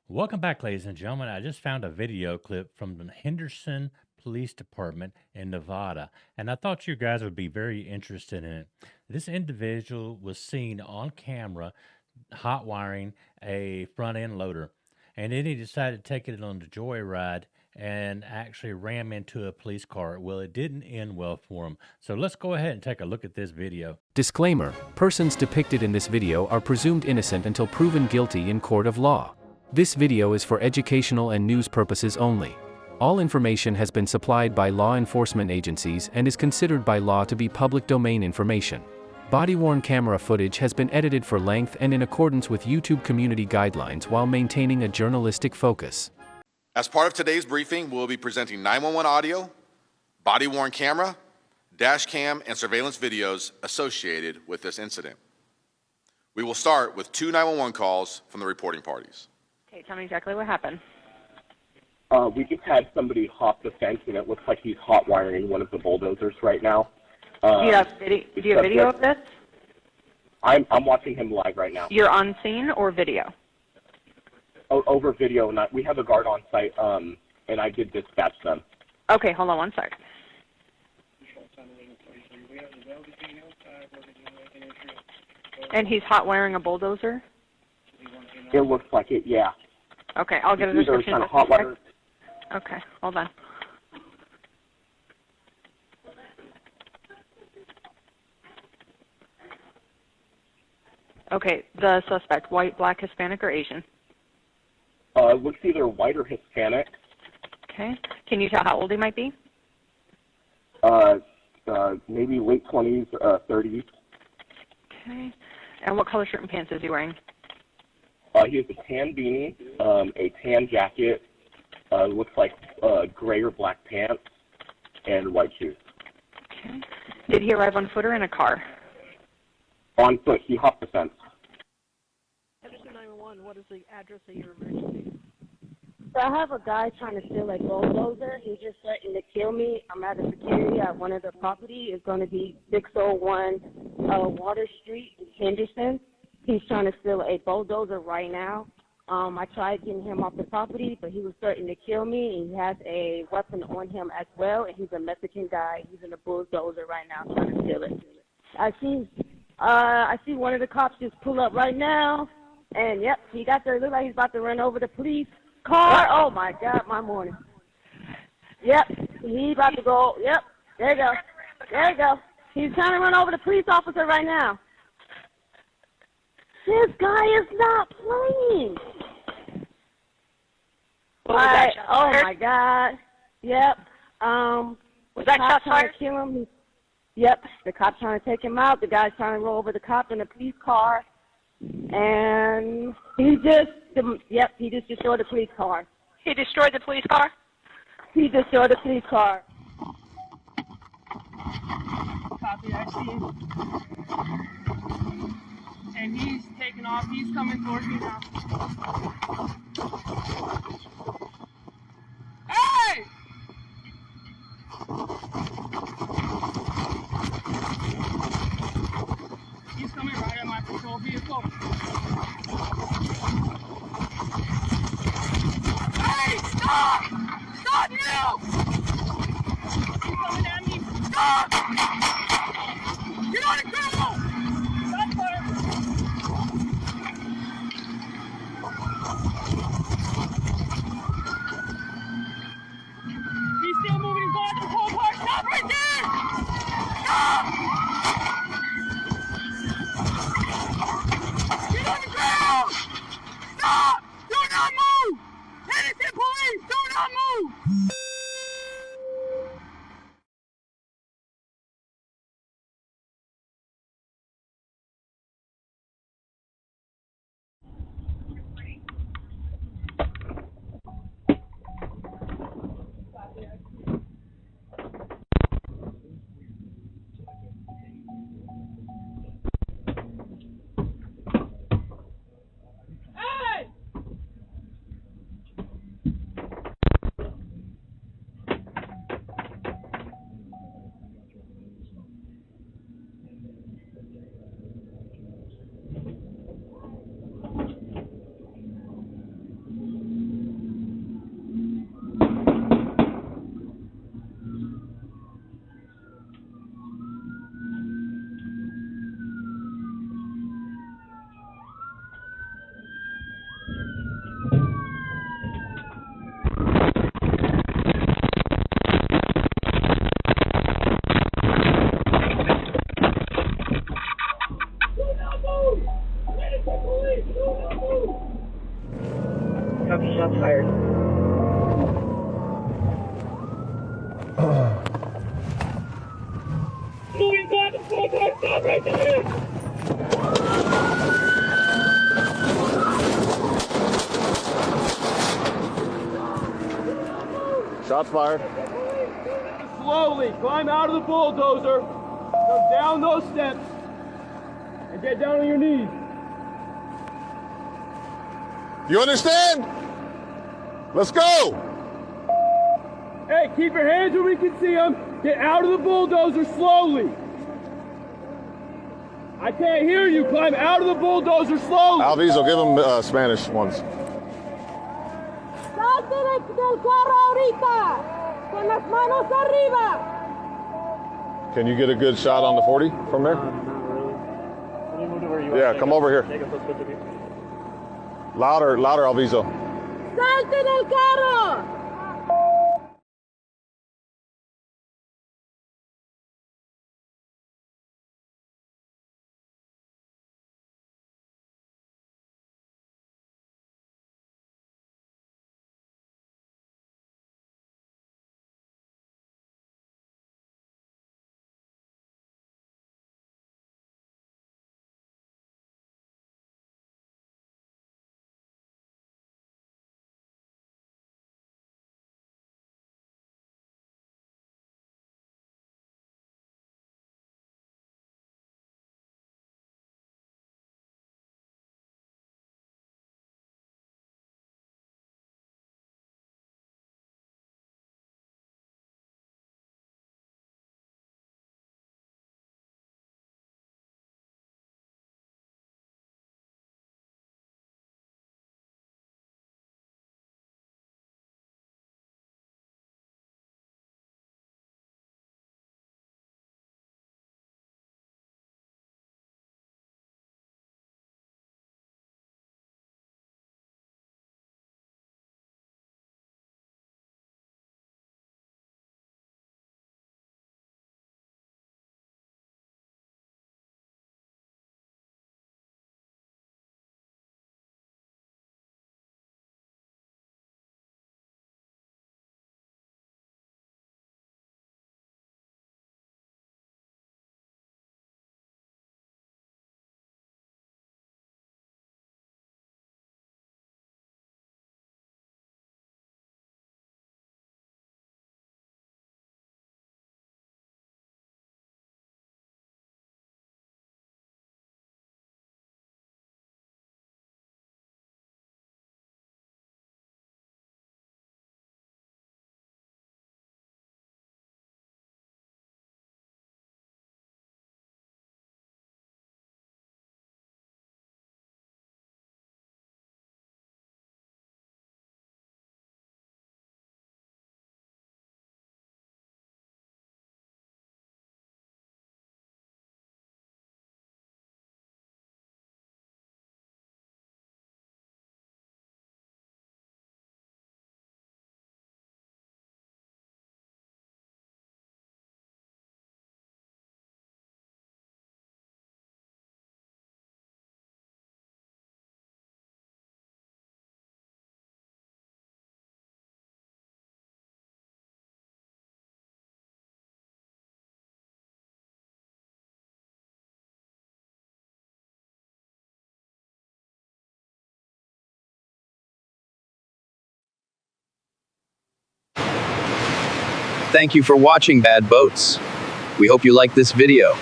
Welcome back, ladies and gentlemen. I just found a video clip from the Henderson Police Department in Nevada, and I thought you guys would be very interested in it. This individual was seen on camera hot wiring a front end loader, and then he decided to take it on the joyride and actually ram into a police car. Well, it didn't end well for him. So let's go ahead and take a look at this video. Disclaimer: persons depicted in this video are presumed innocent until proven guilty in court of law. This video is for educational and news purposes only. All information has been supplied by law enforcement agencies and is considered by law to be public domain information. Body-worn camera footage has been edited for length and in accordance with YouTube community guidelines while maintaining a journalistic focus. As part of today's briefing, we'll be presenting 911 audio, body-worn camera, dash cam, and surveillance videos associated with this incident. We will start with 2 911 calls from the reporting parties. Okay, tell me exactly what happened. We just had somebody hop the fence, and it looks like he's hot wiring one of the bulldozers right now. Do you have video of this? I'm watching him live right now. You're on scene or video? Over video, and we have a guard on site, and I did dispatch them. Okay, hold on one sec. And he's hot wiring a bulldozer? It looks like it, yeah. Okay, I'll get a He's either description. trying to hot wire. Okay, hold on. Okay, the suspect, white, black, Hispanic, or Asian? It looks either white or Hispanic. Okay. Can you tell how old he might be? Maybe late 20s, 30s. Okay. And what color shirt and pants is he wearing? He has a tan beanie, a tan jacket, looks like gray or black pants, and white shoes. Okay. Did he arrive on foot or in a car? On foot, he hopped the fence. Henderson 911, what is the address of your emergency? So I have a guy trying to steal a bulldozer. He's just threatening to kill me. I'm at a security at one of the property. It's going to be 601 Water Street, Henderson. He's trying to steal a bulldozer right now. I tried getting him off the property, but he was threatening to kill me. He has a weapon on him as well, and he's a Mexican guy. He's in a bulldozer right now trying to steal it. I see one of the cops just pull up right now, and yep, he got there. Look like he's about to run over the police car. Oh my God, my morning. Yep, he's about to go. Yep, there you go. There you go. He's trying to run over the police officer right now. This guy is not playing. Oh my God. Yep. Was that shot trying fired? to kill him. Yep. The cop's trying to take him out. The guy's trying to roll over the cop in the police car. And he just destroyed the police car. He destroyed the police car? He destroyed the police car. Copy, I see. And he's taking off. He's coming towards me now. Hey! He's coming right at my patrol vehicle. Hey, stop! Stop now! He's coming at me. Stop! Get on the ground! Stop, sir! He's still moving his body. The whole car. Stop right there! Stop! Get on the ground! Stop! Do not move! Henderson Police, do not move! Copy, shots fired. Shots fired. Slowly climb out of the bulldozer, come down those steps, and get down on your knees. You understand? Let's go. Hey, keep your hands where we can see them. Get out of the bulldozer slowly. I can't hear you. Climb out of the bulldozer slowly. Alviso, give him Spanish ones. Salte del carro ahorita, con las manos arriba. Can you get a good shot on the 40 from there? Not really. Can you move to where you are? Yeah, come over here. Take a picture of me. Louder, Alviso. Salte del carro. Thank you for watching Bad Boats. We hope you liked this video.